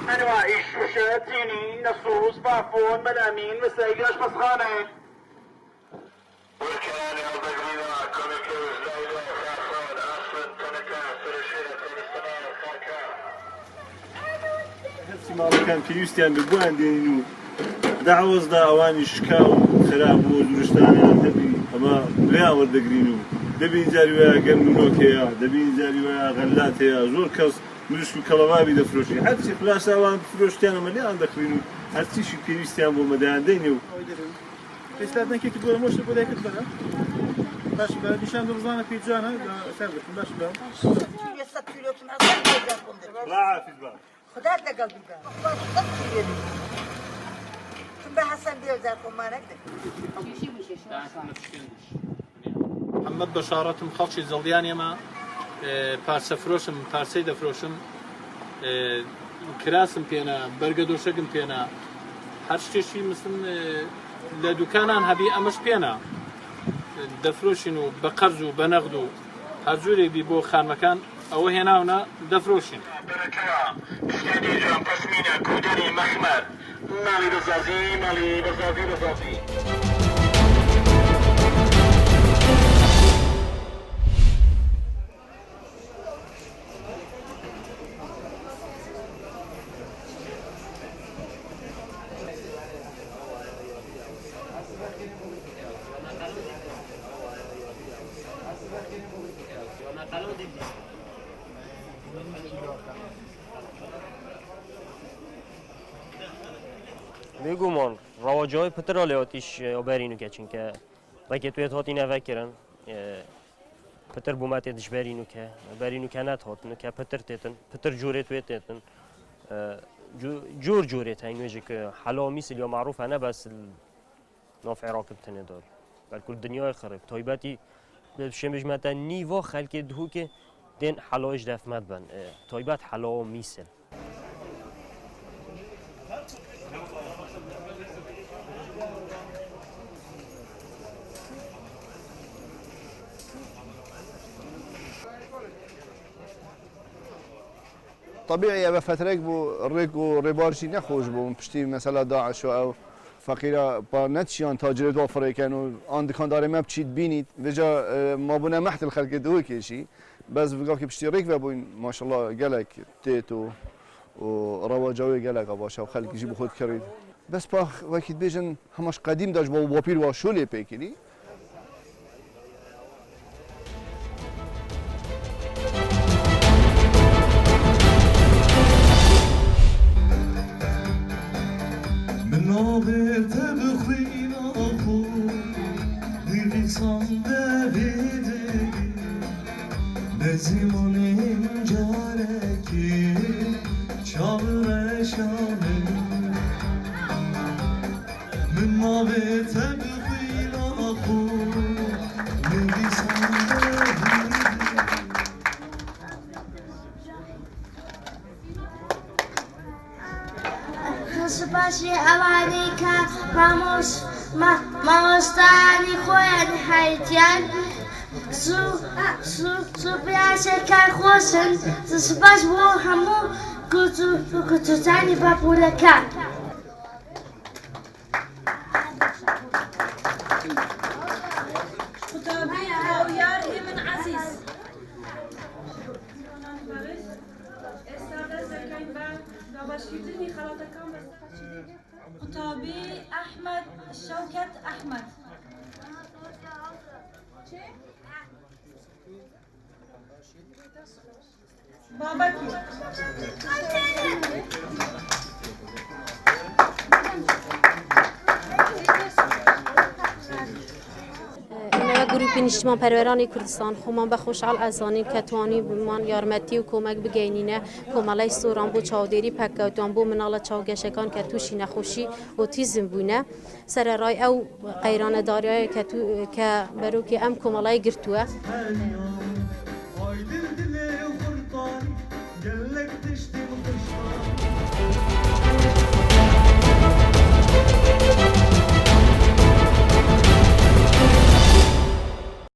انواع الشاشات سيني نصوص بافون ملامين مسايق اشخاصخانه والكلام البدري كوميكوز لايلو خاصون اصل تنكا سرشيرة السماء الخاركا هەرچی ماڵەکان پێویستیان بە بۆیان دێنین و داعوەزدا ئەوانی شکا و خراپ بۆ درشتانیان دەبی ئەمە بریان وەردەگرین و دەبین جاری وایە گەرمونۆک هەیە دەبین جاری وایە غەلات هەیە زۆر کەس مروشک و کەڵەوابی دەفرۆشی هەرچی خلاساوان فرۆشتیان ئەمە لێیان دەخرین و هەرچیشی پێویستیان بۆ مەدایان دەینێ و پێستادنێکی بۆ مۆشت بۆ دایکت بەرە باش بە نیشان دڵزانە پێی جوانە سەر بکەم باش بە ڕاحافیز بە خدا لەگەڵ بیدا چون بە حەسەن بێوزار خۆمانەک محەممەد بەشارەتم خەڵکی زڵدیان ئێمە پارچە فرۆشم پارچەی دەفرۆشم کراسم پێنا بەرگە دۆشەکم پێنا هەر شتێکی مثل لە دوکانان هەبی ئەمەش پێنا دەفرۆشین و بە قەرز و بە نەغد و هەر جۆرێکی بۆ خانمەکان ئەوە هێناونە دەفرۆشین شتێنی جوان پەسمینە کودەری مەخمەر ماڵی بەزازی ماڵی بەزازی بەزازی بگومان رواجای پتر آلیاتیش آبرینو که چون که وقتی توی هاتی نفکرن پتر بومت دش برینو که نت هاتن که پتر تیتن پتر جوره توی تیتن جوره تنگویی که حالا مثل یا معروف نه بس نافع راکب تنه دار بل کل دنیای خراب تایباتی شمش متن نیوا خلق دهو که دین حلاش دفمت بن تایبات حلا میسل طبيعي أبى فترة بو ريكو ريبارشي نخوش بو بشتي مثلا داعش أو فقيرة بانتشيان تاجر دوفره كانوا عند كان داري ما بتشيد بيني وجا ما بنا محت الخلق دوي كشي بس بقى كي بشتي ريك بابوين ما شاء الله قالك تيتو ورواجوي قالك أباش أو خلق يجيبوا خود كريد بس باخ وقت بيجن همش قديم داش بو بابير وشولي بيكلي Спаси аварийка, мамостани خوین حیتیان سو پیاشه کار خوشن سپاس بو همو کتو تانی با پولکان خطابي هاويار من عزيز خطابي أحمد شوكت أحمد باباكي گروهی نیشتمان پرورانی کردستان خواهم به خوشحال ازانی کتوانی بمان یارمتی و کمک بگینینه کمالای سوران بو چاودری پکوتان بو منال چاوگشکان که توشی نخوشی اوتیزم بونه سر رای او قیران داریای که برو که ام کمالای گرتوه Ay dil dile vurdan, gellek dişti bu kıştan.